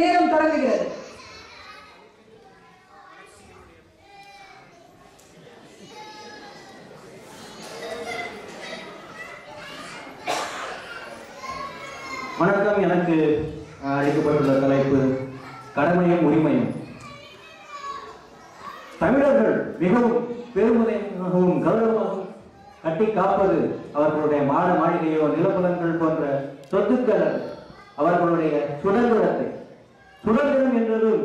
நேரம் தொடங்குகிறது. வணக்கம். எனக்கு அளிக்கப்பட்டுள்ள தலைப்பு கடமையும் உரிமையும். தமிழர்கள் மிகவும் பெருமுதையாகவும் கௌரவமாகவும் கட்டி காப்பது அவர்களுடைய மாட மாளிகையோ நிலப்பலன்கள் போன்ற சொத்துக்கள், அவர்களுடைய சுதந்திரத்தை. சுதந்திரம் என்பதும்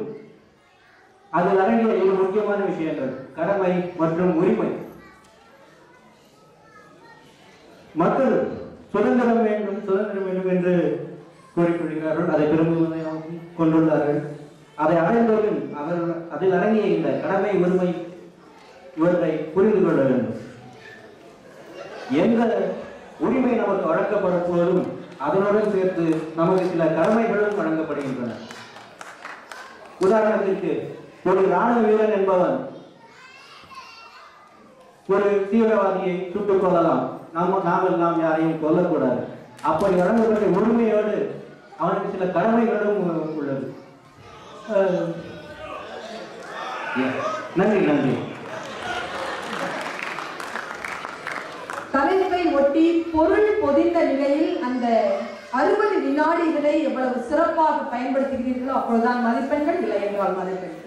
அதில் அடங்கிய இரு முக்கியமான விஷயங்கள் கடமை மற்றும் உரிமை. மக்கள் சுதந்திரம் வேண்டும் சுதந்திரம் வேண்டும் என்று கூறிக்கொள்கிறார்கள், அதை பெரும்பாலும் கொண்டுள்ளார்கள். அதை அடைந்தவர்கள் அவர்கள் அதில் அடங்கிய இந்த கடமை உரிமை இவற்றை புரிந்து கொள்ள வேண்டும். எந்த உரிமை நமக்கு வழங்கப்படும் போதும் அதனுடன் சேர்த்து நமக்கு சில கடமைகளும் வழங்கப்படுகின்றன. உதாரணத்திற்கு ஒரு இராணுவ வீரன் என்பவன் ஒரு தீவிரவாதியை சுட்டுக் கொள்ளலாம். நாம் யாரையும் கொல்லக்கூடாது. அப்படி வழங்கப்பட்ட உரிமையோடு அவனுக்கு சில கடமைகளும் உள்ளது. நன்றி நன்றி. தலைப்பை ஒட்டி பொருள் பொதிந்த நிலையில் அந்த 60 வினாடிகளை எவ்வளவு சிறப்பாக பயன்படுத்துகிறீர்களோ அப்பொழுதுதான் மதிப்பெண்கள், இல்லை என்றால் மதிப்பெண்கள்.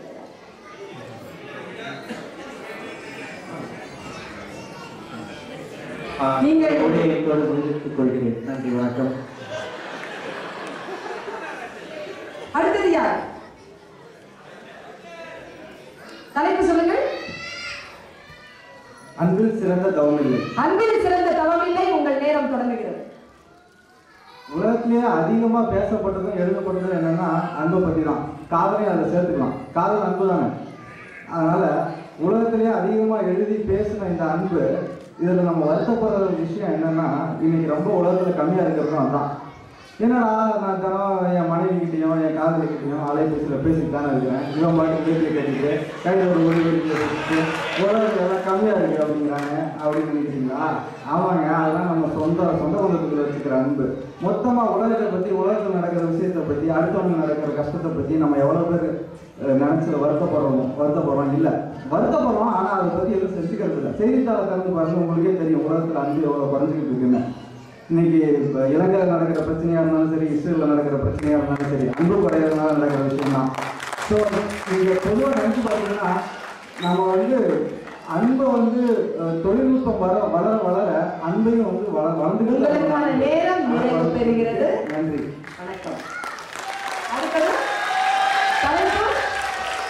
நீங்கள் முடித்துக் கொள்கிறேன். நன்றி, வணக்கம். அடுத்தது யார்? தலைப்பு சொல்லுங்கள். அன்பில் சிறந்த தவமில்லை. அன்பில் சிறந்த தவமில்லை. உங்கள் நேரம் தொடங்குகிறது. உலகத்திலேயே அதிகமா பேசப்பட்டதும் எழுதப்பட்டதும் என்னன்னா அன்பை பத்தி தான். காதலையும் அதை சேர்த்துக்கலாம். காதல் அன்பு தானே. அதனால உலகத்திலேயே அதிகமா எழுதி பேசின இந்த அன்பு, இதில் நம்ம வருத்தப்படுற விஷயம் என்னன்னா இன்னைக்கு ரொம்ப உலகத்தில் கம்மியாக இருக்கிறதும் அதுதான். என்னடா நான் தினம் என் மனைவிக்கிட்டையும் என் காதலிக்கிட்டையும் அலைபேசியில் பேசிட்டு தானே இருக்கிறேன். இவன் பாட்டு வீட்டில் கேட்டுட்டு கையில் ஒரு ஒளி வச்சுட்டு உலகத்தில் எல்லாம் கம்மியாக இருக்குது அப்படிங்கிறாங்க அப்படின்னு நினைக்கிறீங்களா? ஆமாங்க, அதெல்லாம் நம்ம சொந்த பந்தத்தில் வச்சுக்கிற அன்பு. மொத்தமாக உலகத்தை பற்றி, உலகத்தில் நடக்கிற விஷயத்தை பற்றி, அடுத்தவங்க நடக்கிற கஷ்டத்தை பற்றி நம்ம எவ்வளோ பேர் நினச்சி வருத்தப்படுறோம் இல்லை வருத்தப்படுறோம். ஆனால் அதை பற்றி எதுவும் செஞ்சுக்கிறது இல்லை. செய்தித்தாளை திறந்து பாருங்க, உங்களுக்கே தெரியும் உலகத்தில் அன்பு எவ்வளோ குறைஞ்சிக்கிட்டு இருக்குன்னு. இன்னைக்கு இப்போ இலங்கையில் நடக்கிற பிரச்சனையாக இருந்தாலும் சரி, இஸ்ரேலில் நடக்கிற பிரச்சனையாக இருந்தாலும் சரி, அன்பு குறையிறதுனால நடக்கிற விஷயம் தான். ஸோ நீங்கள் பொதுவாக நினச்சி பார்த்தீங்கன்னா நம்ம அன்பை தொழில்நுட்பம் வளர வளர அன்பையும் வளர்ந்துக்கிட்டு. நேரம் நிறைவு பெறுகிறது. நன்றி, வணக்கம். அடுத்தது தலைப்பு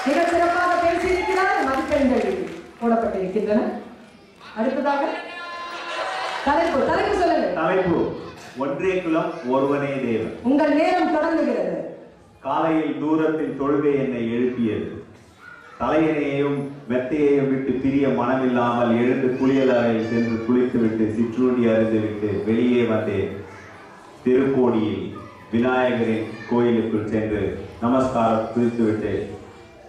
மிக சிறப்பாக பேசியிருக்கிறார். மதிப்பெண்கள் போடப்பட்டிருக்கின்றன. அடுத்ததாக தலைப்பு சொல்லுங்க. தலைப்பு ஒன்றே குலம் ஒருவனே தேவன். உங்கள் நேரம் தொடங்குகிறது. காலையில் தூரத்தில் தொழுகை என்னை எழுப்பியது. தலையணையையும் மெத்தையையும் விட்டு பிரிய மனமில்லாமல் எழுந்து குளியல் அறையில் சென்று குளித்துவிட்டு சிற்றுண்டி அருந்துவிட்டு வெளியே வந்தேன். திருக்கோடியில் விநாயகரின் கோயிலுக்குள் சென்று நமஸ்காரம் குறித்துவிட்டு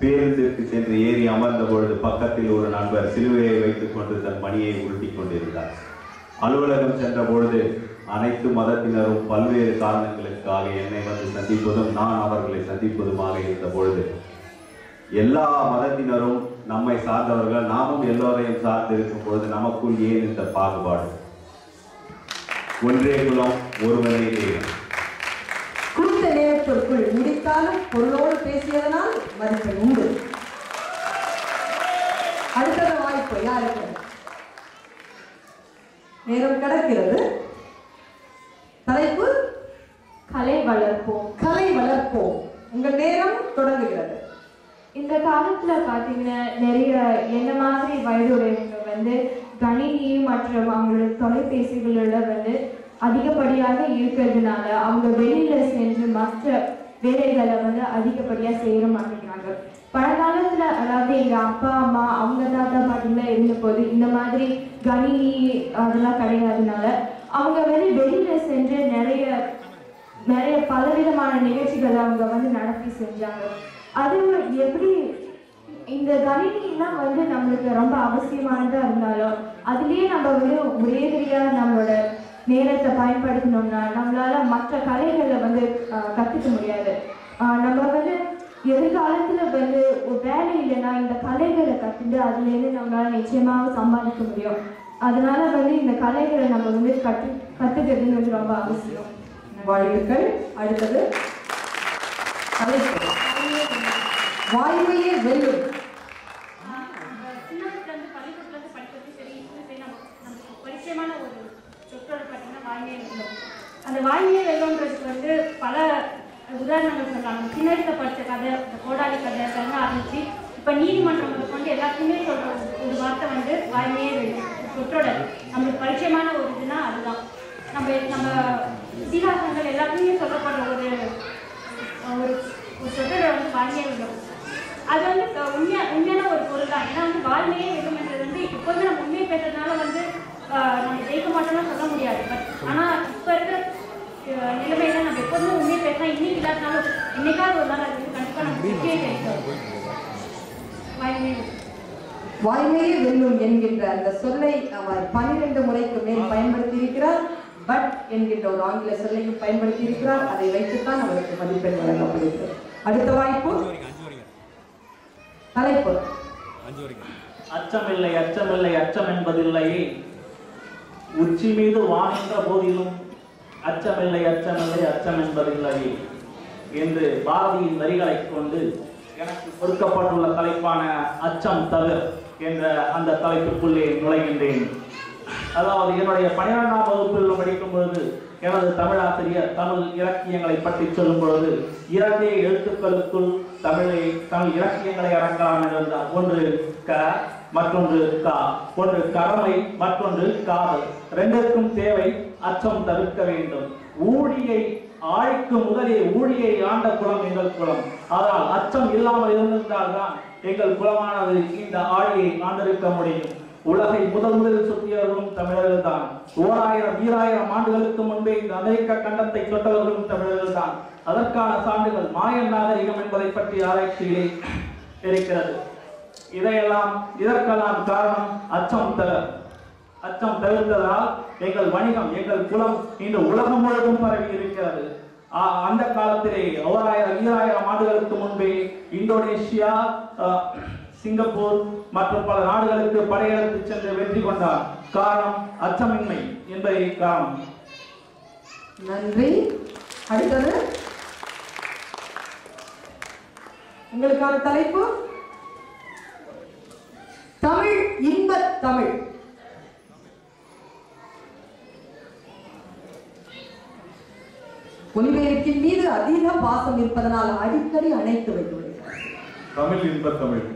பேருந்திற்கு சென்று ஏறி அமர்ந்த பொழுது பக்கத்தில் ஒரு நண்பர் சிலுவையை வைத்துக் கொண்டு தன் மணியை உருட்டி கொண்டிருந்தார். அலுவலகம் சென்ற பொழுது அனைத்து மதத்தினரும் பல்வேறு காரணங்களுக்காக என்னை சந்திப்பதும் நான் அவர்களை சந்திப்பதுமாக இருந்த பொழுது எல்லா மதத்தினரும் நம்மை சார்ந்தவர்கள், நாமும் எல்லோரையும் சார்ந்து இருக்கும் பொழுது நமக்குள் ஏன் இந்த பாகுபாடு? ஒன்றே குலம் ஒருவனே தேவன். குறித்த நேரத்திற்குள் முடித்தாலும் பொருளோடு பேசியதனால் மதிப்பெண் உண்டு. அடுத்த வாய்ப்பு யாருக்கு? நேரம் கடக்கிறது. தலைப்பு கலை வளர்ப்போம். கலை வளர்ப்போம். உங்கள் நேரம் தொடங்குகிறது. இந்த காலத்துல பாத்தீங்கன்னா நிறைய என்ன மாதிரி வயதுடையவங்க கணினி மற்றும் அவங்களோட தொலைபேசிகளோட அதிகப்படியாக இருக்கிறதுனால அவங்க வெளியில சென்று மற்ற வேலைகளை அதிகப்படியா செய்ய மாட்டேங்கிறாங்க. பழங்காலத்துல அதாவது எங்க அப்பா அம்மா அவங்க தாத்தா பாட்டில இருந்த போது இந்த மாதிரி கணினி அதெல்லாம் கிடையாதுனால அவங்க வெளியில சென்று நிறைய பலவிதமான நிகழ்ச்சிகளை அவங்க நடத்தி செஞ்சாங்க. அது எப்படி இந்த கணினிலாம் நம்மளுக்கு ரொம்ப அவசியமானதா இருந்தாலும் அதுலயே நம்ம ஒரேதிரியா நம்மளோட நேரத்தை பயன்படுத்தணும்னா நம்மளால மற்ற கலைகளை கத்துக்க முடியாது. நம்ம வந்து எதிர்காலத்துல வந்து ஒரு வேலை இல்லைன்னா இந்த கலைகளை கற்றுட்டு அதுலேருந்து நம்மளால நிச்சயமாக சம்பாதிக்க முடியும். அதனால வந்து இந்த கலைகளை நம்ம வந்து கற்றுக்கிறதுன்னு வந்து ரொம்ப அவசியம். வாழ்த்துக்கள். அடுத்தது வாய்மையே வெல்லும். பரிச்சயமான ஒரு சொற்றொடர் பார்த்தீங்கன்னா வாய்மையே வெல்லும். அந்த வாய்மையே வெல்லும்ன்றதுக்கு வந்து பல உதாரணங்கள் சொல்லலாம். சின்னத்தில் படித்த கதை, இந்த கோடாலி கதை அதெல்லாம் ஆரம்பிச்சு இப்போ நீதிமன்றம் கொண்டு எல்லாத்தையுமே சொல்கிற ஒரு வார்த்தை வந்து வாய்மையே வெல்லும் சொற்றொடர். நம்மளுக்கு பரிச்சயமான ஒரு இதுனா அதுதான். நம்ம இதிகாசங்கள் எல்லாத்தையுமே சொல்லப்படுற ஒரு சொற்றொடர் வந்து வாய்மையே வெல்லும். அது வந்து உண்மையான ஒரு பொருள் தான். ஏன்னா வந்து வாய்மையே வெல்லும்ன்றது வந்து எப்போதுமே நம்ம உண்மையை பேசுறதுனால வந்து நம்ம ஜெயிக்க மாட்டோம்னா சொல்ல முடியாது. பட் ஆனால் இப்போ இருக்கிற நிலைமையில நம்ம எப்போதுமே உண்மையை பேசினா இன்னைக்கு இல்லாதனாலும் என்னைக்காவது ஒரு நாள் அது வந்து கண்டிப்பாக நம்ம வெற்றியை கிடைக்கும். வாய்மையே வெல்லும் என்கின்ற அந்த சொல்லை அவர் 12 முறைக்கு மேல் பயன்படுத்தி இருக்கிறார். பட் என்கின்ற ஒரு ஆங்கில சொல்லையும் பயன்படுத்தி இருக்கிறார். அதை வைத்துத்தான் அவருக்கு மதிப்பெண் வழங்கப்படுகிறது. அடுத்த வாய்ப்பு தலைப்பு அச்சமில்லை அச்சமில்லை அச்சம் என்பதில்லை, உச்சி மீது வானின்ற போதிலும் அச்சமில்லை அச்சமில்லை அச்சம் என்பதில்லை என்று பாரதியின் வரிகளை கொண்டு எனக்கு கொடுக்கப்பட்டுள்ள தலைப்பான அச்சம் தவிர என்ற அந்த தலைப்புக்குள்ளே நுழைகின்றேன். அதாவது என்னுடைய 12ஆம் வகுப்பில் படிக்கும் பொழுது எனது தமிழாசிரியர் தமிழ் இலக்கியங்களை பற்றி சொல்லும் பொழுது 2 எழுத்துக்களுக்குள் தமிழ் இலக்கியங்களை அடக்கலாம் என்றால் ஒன்று க மற்றொன்று கா, ஒன்று கடமை மற்றொன்று காதல். 2க்கும் தேவை அச்சம் தவிர்க்க வேண்டும். ஊழியை ஆழிக்கு முதலே ஊழியை ஆண்ட குலம் எங்கள் குலம். ஆனால் அச்சம் இல்லாமல் இருந்திருந்தால்தான் எங்கள் குலமானது இந்த ஆழியை ஆண்டிருக்க முடியும். உலகை முதலில் சுற்றியவர்களும் தமிழர்கள் தான். 1000-2000 ஆண்டுகளுக்கு முன்பே இந்த அமெரிக்க கண்டத்தை தொட்டவர்களும் தமிழர்கள் தான். அதற்கான சான்றுகள் மாயன் நாகரிகம் என்பதை பற்றி ஆராய்ச்சியிலே இருக்கிறது. இதற்கெல்லாம் காரணம் அச்சம் தவிர்த்ததால் எங்கள் வணிகம் எங்கள் குலம் இந்த உலகம் முழுவதும் பரவி இருக்கிறது. அந்த காலத்திலே 1000-2000 ஆண்டுகளுக்கு முன்பே இந்தோனேஷியா, சிங்கப்பூர் மற்றும் பல நாடுகளுக்கு படையெடுத்து சென்று வெற்றி கொண்டார். காரணம் அச்சமின்மை என்பதை காரணம். நன்றி. அடுத்தது உங்களுக்கான தலைப்பு தமிழ் இன்பத் தமிழ். ஒலிபெருக்கின் மீது அதீத பாசம் இருப்பதனால் அடிக்கடி அணைத்து வைத்து விடுகிறார். தமிழ் இன்பத் தமிழ்.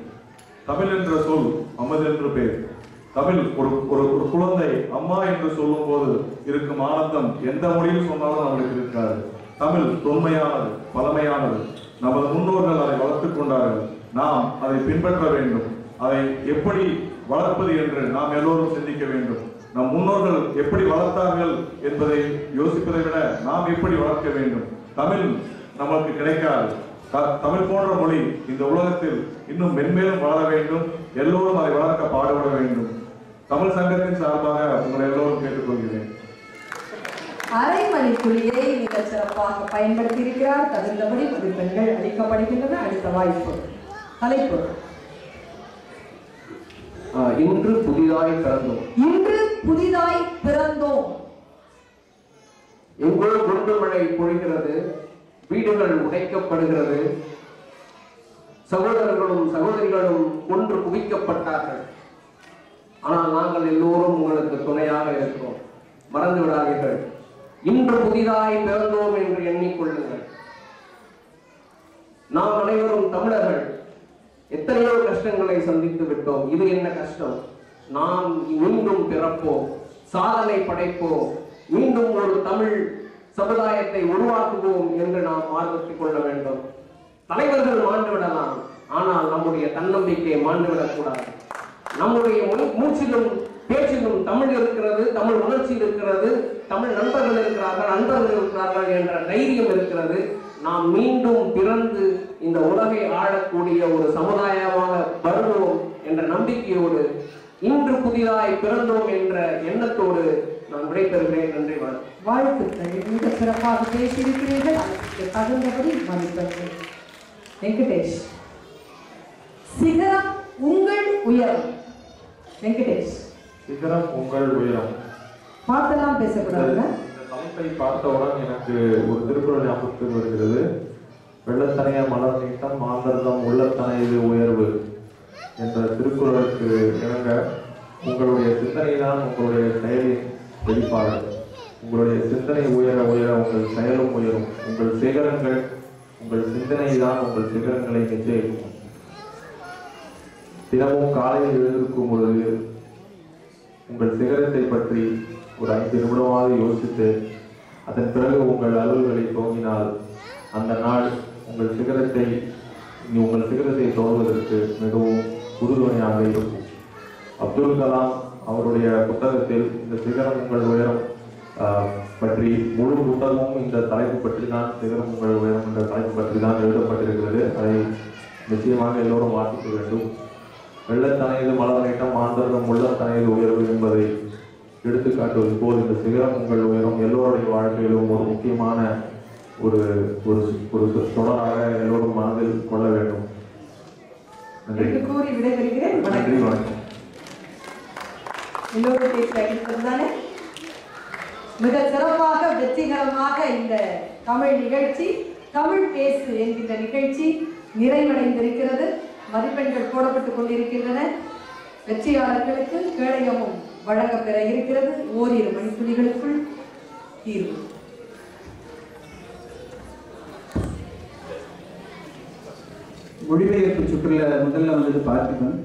தமிழ் என்ற சொல் அமது என்று பெயர். தமிழ் ஒரு குழந்தை அம்மா என்று சொல்லும் போது இருக்கும் ஆனந்தம் எந்த மொழியில் சொன்னாலும் நம்மளுக்கு இருக்காது. தமிழ் தொன்மையானது, பழமையானது. நமது முன்னோர்கள் அதை வளர்த்துக் கொண்டார்கள். நாம் அதை பின்பற்ற வேண்டும். அதை எப்படி வளர்ப்பது என்று நாம் எல்லோரும் சிந்திக்க வேண்டும். நம் முன்னோர்கள் எப்படி வளர்த்தார்கள் என்பதை யோசிப்பதை விட நாம் எப்படி வளர்க்க வேண்டும். தமிழ் நமக்கு கிடைக்காது. தமிழ் போன்ற மொழி இந்த உலகத்தில் இன்னும் மென்மேலும் வளர வேண்டும். எல்லோரும் அதை வளர்க்க பாடுபட வேண்டும். தமிழ் சங்கத்தின் சார்பாக உங்களை எல்லோரும் கேட்டுக்கொள்கிறேன். அரை மணிக்குள்ளியை மிக சிறப்பாக பயன்படுத்தி இருக்கிறார். தகுந்தபடி மதிப்பெண்கள் அளிக்கப்படுகின்றன. அடுத்த வாய்ப்பு தலைப்பு இன்று புதிதாய் பிறந்தோம். இன்று புதிதாய் பிறந்தோம். எங்கோ குண்டு மழை பொழிகிறது, வீடுகள் உடைக்கப்படுகிறது, சகோதரர்களும் சகோதரிகளும் ஒன்று குவிக்கப்பட்டார்கள். ஆனால் நாங்கள் எல்லோரும் உங்களுக்கு துணையாக இருக்கிறோம். மறந்து விடாதீர்கள். இன்று புதிதாய் பிறந்தோம் என்று எண்ணிக்கொள்ளுங்கள். நாம் அனைவரும் தமிழர்கள். எத்தனையோ கஷ்டங்களை சந்தித்து விட்டோம். இது என்ன கஷ்டம்? நாம் மீண்டும் பிறப்போம், சாதனை படைப்போம், மீண்டும் ஒரு தமிழ் சமுதாயத்தை உருவாக்குவோம் என்று நாம் ஆர்வத்தை கொள்ள வேண்டும். தலைவர்கள் மாண்டுவிடலாம், ஆனால் நம்முடைய தன்னம்பிக்கை மாண்டுவிடக்கூடாது. நம்முடைய மூச்சிலும் பேச்சிலும் தமிழ் இருக்கிறது, தமிழ் உணர்ச்சி இருக்கிறது, தமிழ் நண்பர்கள் இருக்கிறார்கள், நண்பர்கள் இருக்கிறார்கள் என்ற தைரியம் இருக்கிறது. நாம் மீண்டும் பிறந்து இந்த உலகை ஆளக்கூடிய ஒரு சமுதாயமாக வருவோம் என்ற நம்பிக்கையோடு இன்று புதிதாய் பிறந்தோம் என்ற எண்ணத்தோடு நான் விடைபெறுகிறேன். நன்றி, வணக்கம். வாழ்த்துக்கள். மிக சிறப்பாக பேசியிருக்கிறீர்கள். அதற்கு தகுந்தபடி மதிப்பெண்கள். வெங்கடேஷ், சிகரம் உங்கள் உயரம். வெங்கடேஷ், சிகரம் உங்கள் உயரம். பார்த்தெல்லாம் பேசக்கூடாதுங்க. இந்த தலைப்பை பார்த்தவுடன் எனக்கு ஒரு திருக்குறள் ஞாபகத்துக்கு வருகிறது. வெள்ளத்தனைய மலர் நீட்டம் மாந்தர்தம் உள்ளத்தனையது உயர்வு என்ற திருக்குறளுக்கு இணங்க உங்களுடைய சிந்தனை தான் உங்களுடைய செயலின் வெளிப்பாடு. உங்களுடைய சிந்தனை உயர உயர உங்கள் செயலும் உயரும். உங்கள் சிகரங்கள், உங்கள் சிந்தனை தான் உங்கள் சிகரங்களை நிச்சயிக்கும். தினமும் காலையில் எழுந்திருக்கும் பொழுது உங்கள் சிகரத்தை பற்றி ஒரு 5 நிமிடமாக யோசித்து அதன் பிறகு உங்கள் அலுவல்களை துவங்கினால் அந்த நாள் உங்கள் சிகரத்தை தொடர்வதற்கு மிகவும் உறுதுணையாக இருக்கும். அப்துல் கலாம் அவருடைய புத்தகத்தில் இந்த சிகரம் உங்கள் உயரம் பற்றி முழு புத்தகமும் இந்த தலைப்பு பற்றி தான், சிகரம் உங்கள் உயரம் என்ற தலைப்பு பற்றி தான் எழுதப்பட்டிருக்கிறது. அதை நிச்சயமாக எல்லோரும் வாசிக்க வேண்டும். வெள்ளத்தனையது மலர் நீட்டம் மாந்தர்தம் உள்ளத்தனையது உயர்வு என்பதை எடுத்துக்காட்டுவது போல் இந்த சிகரம் உங்கள் உயரம் எல்லோருடைய வாழ்க்கையிலும் ஒரு முக்கியமான ஒரு தொடராக எல்லோரும் மனதில் கொள்ள வேண்டும். நன்றி. கூறி விடைபெறுகிறேன். நன்றி, வணக்கம். எல்லோரும் மிக சிறப்பாக வெற்றிகரமாக இந்த தமிழ் நிகழ்ச்சி, தமிழ் பேசு என்கின்ற நிகழ்ச்சி நிறைவடைந்திருக்கிறது. மதிப்பெண்கள் போடப்பட்டுக் கொண்டிருக்கின்றன. வெற்றியாளர்களுக்கு கேடயமும் வழங்கப்பெற இருக்கிறது. ஓரிரு மணித்துளிகளுக்குள் தீர்வு. மொழிபெயர்ப்பு சுற்றுல முதல்ல வந்தது பார்த்திபன்.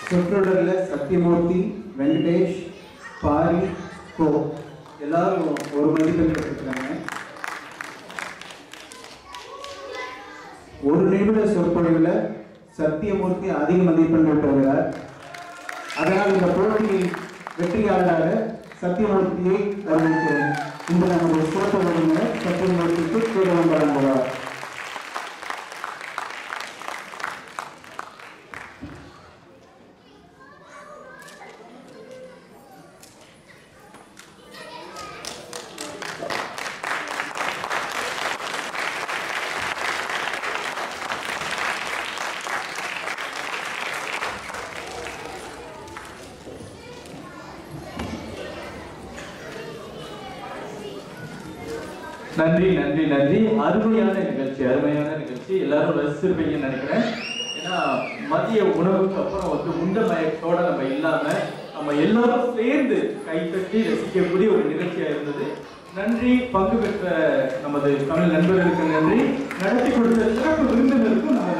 சொற்றொடரில் சத்யமூர்த்தி, வெங்கடேஷ், பாரி, கோ எல்லாரும் ஒரு மதிப்பெண் எடுத்துக்கிறாங்க. ஒரு நிமிட சொற்பொழிவில் சத்யமூர்த்தி அதிக மதிப்பெண்கள் பெறுகிறார். அதனால் இந்த போட்டியில் வெற்றியாளராக சத்யமூர்த்தியை அறிவிக்கிறேன். இந்த நம்முடைய சிறப்பு விருந்தினர் சத்யமூர்த்திக்கு கேடயம் வழங்குவார். நன்றி நன்றி நன்றி. அருமையான நிகழ்ச்சி, எல்லாரும் ரசிச்சிருப்பீங்கன்னு நினைக்கிறேன். ஏன்னா மதிய உணவுக்கு அப்புறம் உண்ட மயக்கத்தோட நம்ம இல்லாம நம்ம எல்லாரும் சேர்ந்து கைத்தட்டி ரசிக்கக்கூடிய ஒரு நிகழ்ச்சியா இருந்தது. நன்றி. பங்கு பெற்ற நமது தமிழ் நண்பர்களுக்கு நன்றி. நடத்தி கொடுத்த சிறப்பு விருந்தினருக்கும் நம்ம